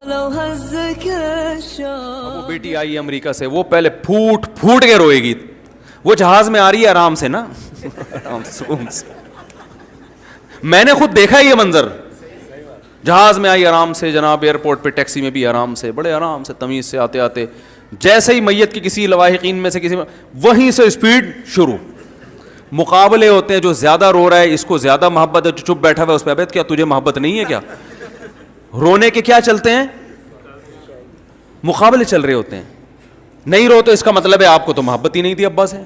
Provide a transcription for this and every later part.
وہ بیٹی آئی امریکہ سے, وہ پہلے پھوٹ پھوٹ کے روئے گی. وہ جہاز میں آ رہی ہے آرام سے نا, آرام سے سکون سے. میں نے خود دیکھا یہ منظر, جہاز میں آئی آرام سے جناب, ایئرپورٹ پہ ٹیکسی میں بھی آرام سے, بڑے آرام سے تمیز سے آتے آتے, جیسے ہی میت کی کسی لواحقین میں سے کسی میں, وہیں سے اسپیڈ شروع. مقابلے ہوتے ہیں, جو زیادہ رو رہا ہے اس کو زیادہ محبت ہے, جو چپ بیٹھا ہوا ہے اس پہ ابد کیا تجھے محبت نہیں ہے کیا. رونے کے کیا چلتے ہیں, مقابلے چل رہے ہوتے ہیں. نہیں رو تو اس کا مطلب ہے آپ کو تو محبت ہی نہیں تھی ابا سے.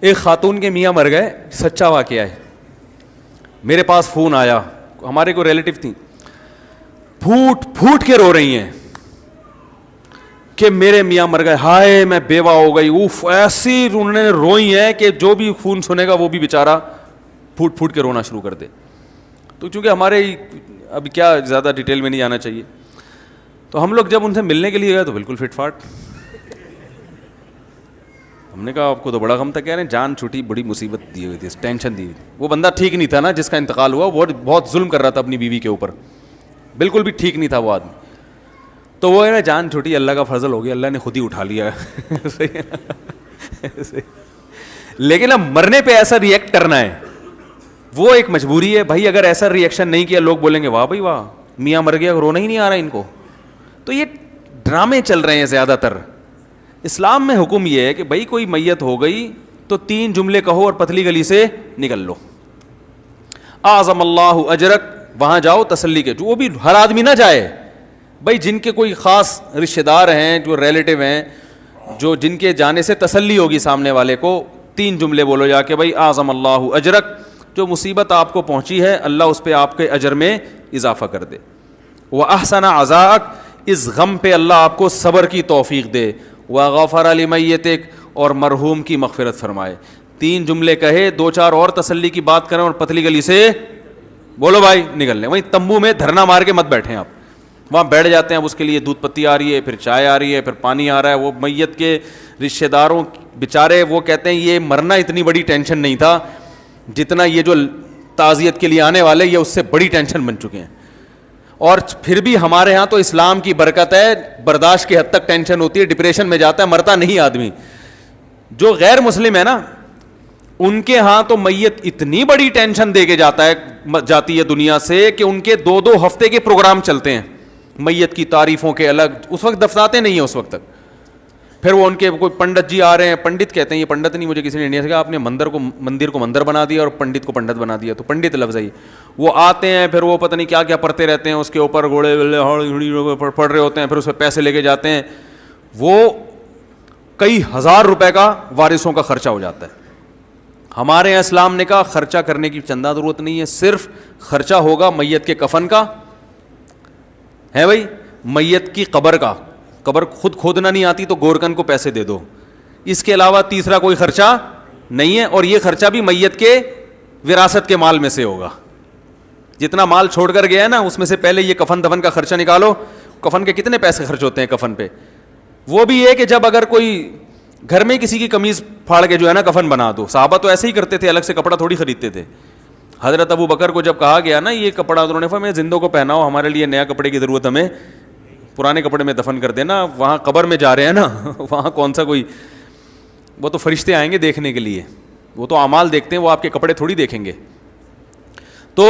ایک خاتون کے میاں مر گئے, سچا واقعہ ہے, میرے پاس فون آیا, ہمارے کوئی ریلیٹو تھیں, پھوٹ پھوٹ کے رو رہی ہیں کہ میرے میاں مر گئے, ہائے میں بیوہ ہو گئی. اوف, ایسی انہوں نے روئی ہیں کہ جو بھی فون سنے گا وہ بھی بیچارہ پھوٹ پھوٹ کے رونا شروع کر دے. تو چونکہ ہمارے ابھی کیا زیادہ ڈیٹیل میں نہیں جانا چاہیے, تو ہم لوگ جب ان سے ملنے کے لیے گئے تو بالکل فٹ فاٹ. ہم نے کہا آپ کو تو بڑا غم تھا, کہہ رہے ہیں جان چھوٹی, بڑی مصیبت دی ہوئی تھی, ٹینشن دی ہوئی تھی. وہ بندہ ٹھیک نہیں تھا نا جس کا انتقال ہوا, وہ بہت ظلم کر رہا تھا اپنی بیوی کے اوپر, بالکل بھی ٹھیک نہیں تھا وہ آدمی. تو وہ ہے نا جان چھوٹی, اللہ کا فضل ہو گیا, اللہ نے خود ہی اٹھا لیا. لیکن اب مرنے پہ ایسا ریئیکٹ کرنا ہے وہ ایک مجبوری ہے بھائی. اگر ایسا ریئیکشن نہیں کیا لوگ بولیں گے واہ بھائی واہ, میاں مر گیا, رونا ہی نہیں آ رہا ان کو. تو یہ ڈرامے چل رہے ہیں زیادہ تر. اسلام میں حکم یہ ہے کہ بھائی کوئی میت ہو گئی تو 3 جملے کہو اور پتلی گلی سے نکل لو. اعظم اللہ اجرک, وہاں جاؤ تسلی کے, جو وہ بھی ہر آدمی نہ جائے بھائی, جن کے کوئی خاص رشتہ دار ہیں, جو ریلیٹو ہیں, جو جن کے جانے سے تسلی ہوگی سامنے والے کو, 3 جملے بولو جا کے بھائی اعظم اللہ اجرک, جو مصیبت آپ کو پہنچی ہے اللہ اس پہ آپ کے اجر میں اضافہ کر دے. واحسن عزاءک, اس غم پہ اللہ آپ کو صبر کی توفیق دے. وغفر لمیتک, اور مرحوم کی مغفرت فرمائے. 3 جملے کہے, 2-4 اور تسلی کی بات کریں اور پتلی گلی سے بولو بھائی نکل لیں. وہیں تمبو میں دھرنا مار کے مت بیٹھیں آپ, وہاں بیٹھ جاتے ہیں, اب اس کے لیے دودھ پتی آ رہی ہے, پھر چائے آ رہی ہے, پھر پانی آ رہا ہے. وہ میت کے رشتہ داروں بیچارے وہ کہتے ہیں یہ مرنا اتنی بڑی ٹینشن نہیں تھا جتنا یہ جو تعزیت کے لیے آنے والے یہ اس سے بڑی ٹینشن بن چکے ہیں. اور پھر بھی ہمارے ہاں تو اسلام کی برکت ہے, برداشت کی حد تک ٹینشن ہوتی ہے, ڈپریشن میں جاتا ہے, مرتا نہیں آدمی. جو غیر مسلم ہے نا ان کے ہاں تو میت اتنی بڑی ٹینشن دے کے جاتی ہے دنیا سے کہ ان کے 2-2 ہفتے کے پروگرام چلتے ہیں میت کی تعریفوں کے الگ. اس وقت دفناتے نہیں ہیں اس وقت تک. پھر وہ ان کے کوئی پنڈت جی آ رہے ہیں, پنڈت کہتے ہیں, یہ پنڈت نہیں, مجھے کسی نے انڈیا سے کہا آپ نے مندر کو مندر بنا دیا اور پنڈت کو پنڈت بنا دیا. تو پنڈت لفظ ہے یہ. وہ آتے ہیں, پھر وہ پتہ نہیں کیا کیا پڑھتے رہتے ہیں, اس کے اوپر گھوڑے پڑھ رہے ہوتے ہیں, پھر اس پہ پیسے لے کے جاتے ہیں. وہ کئی ہزار روپے کا وارثوں کا خرچہ ہو جاتا ہے. ہمارے یہاں اسلام نے کہا خرچہ کرنے کی چندہ ضرورت نہیں ہے, صرف خرچہ ہوگا میت کے کفن کا ہے بھائی, میت کی قبر کا. قبر خود کھودنا نہیں آتی تو گورکن کو پیسے دے دو, اس کے علاوہ تیسرا کوئی خرچہ نہیں ہے. اور یہ خرچہ بھی میت کے وراثت کے مال میں سے ہوگا. جتنا مال چھوڑ کر گیا ہے نا اس میں سے پہلے یہ کفن دفن کا خرچہ نکالو. کفن کے کتنے پیسے خرچ ہوتے ہیں کفن پہ. وہ بھی یہ کہ جب اگر کوئی گھر میں کسی کی قمیض پھاڑ کے جو ہے نا کفن بنا دو, صحابہ تو ایسے ہی کرتے تھے, الگ سے کپڑا تھوڑی خریدتے تھے. حضرت ابو بکر کو جب کہا گیا نا یہ کپڑا, انہوں نے فرمایا زندوں کو پہناؤ, ہمارے لیے نیا کپڑے کی ضرورت, ہمیں پرانے کپڑے میں دفن کر دینا. وہاں قبر میں جا رہے ہیں نا, وہاں کون سا کوئی, وہ تو فرشتے آئیں گے دیکھنے کے لیے, وہ تو اعمال دیکھتے ہیں, وہ آپ کے کپڑے تھوڑی دیکھیں گے. تو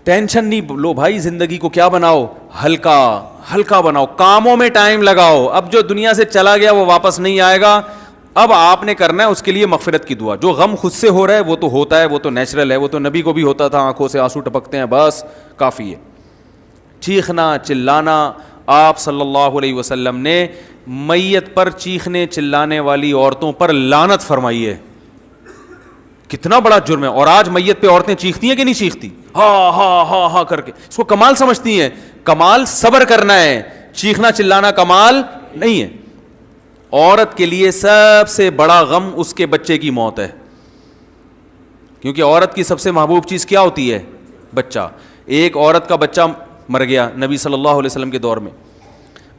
ٹینشن نہیں لو بھائی, زندگی کو کیا بناؤ, ہلکا ہلکا بناؤ, کاموں میں ٹائم لگاؤ. اب جو دنیا سے چلا گیا وہ واپس نہیں آئے گا. اب آپ نے کرنا ہے اس کے لیے مغفرت کی دعا. جو غم خود سے ہو رہا ہے وہ تو ہوتا ہے, وہ تو نیچرل ہے, وہ تو نبی کو بھی ہوتا تھا, آنکھوں سے آنسو ٹپکتے ہیں, بس کافی ہے. چیخنا چلانا, آپ صلی اللہ علیہ وسلم نے میت پر چیخنے چلانے والی عورتوں پر لعنت فرمائی ہے. کتنا بڑا جرم ہے. اور آج میت پہ عورتیں چیختی ہیں کہ نہیں چیختی, ہاں ہاں ہاں ہاں کر کے, اس کو کمال سمجھتی ہیں. کمال صبر کرنا ہے, چیخنا چلانا کمال نہیں ہے. عورت کے لیے سب سے بڑا غم اس کے بچے کی موت ہے, کیونکہ عورت کی سب سے محبوب چیز کیا ہوتی ہے, بچہ. ایک عورت کا بچہ مر گیا نبی صلی اللہ علیہ وسلم کے دور میں,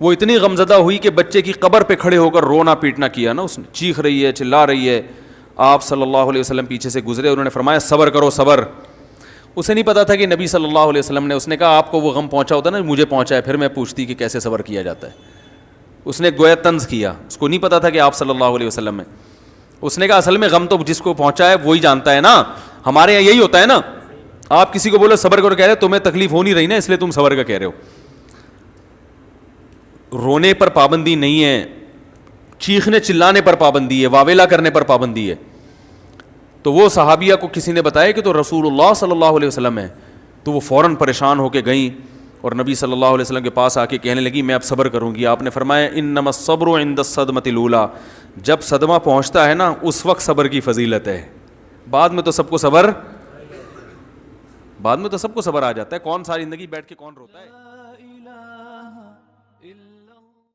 وہ اتنی غمزدہ ہوئی کہ بچے کی قبر پہ کھڑے ہو کر رونا پیٹنا کیا نا اس نے, چیخ رہی ہے چلا رہی ہے. آپ صلی اللہ علیہ وسلم پیچھے سے گزرے, انہوں نے فرمایا صبر کرو صبر. اسے نہیں پتا تھا کہ نبی صلی اللہ علیہ وسلم نے, اس نے کہا آپ کو وہ غم پہنچا ہوتا نا مجھے پہنچا ہے, پھر میں پوچھتی کہ کیسے صبر کیا جاتا ہے. اس نے گویا طنز کیا, اس کو نہیں پتا تھا کہ آپ صلی اللہ علیہ وسلم ہیں. اس نے کہا اصل میں غم تو جس کو پہنچا ہے وہی جانتا ہے نا, ہمارے یہاں یہی ہوتا ہے نا, آپ کسی کو بولو صبر کرو, کہہ رہے تمہیں تکلیف ہو نہیں رہی نا اس لیے تم صبر کا کہہ رہے ہو. رونے پر پابندی نہیں ہے, چیخنے چلانے پر پابندی ہے, واویلا کرنے پر پابندی ہے. تو وہ صحابیہ کو کسی نے بتایا کہ تو رسول اللہ صلی اللہ علیہ وسلم ہے, تو وہ فوراً پریشان ہو کے گئیں اور نبی صلی اللہ علیہ وسلم کے پاس آ کے کہنے لگی میں اب صبر کروں گی. آپ نے فرمایا انما الصبر عند الصدمۃ الاولیٰ, جب صدمہ پہنچتا ہے نا اس وقت صبر کی فضیلت ہے, بعد میں تو سب کو صبر آ جاتا ہے. کون ساری زندگی بیٹھ کے کون روتا ہے.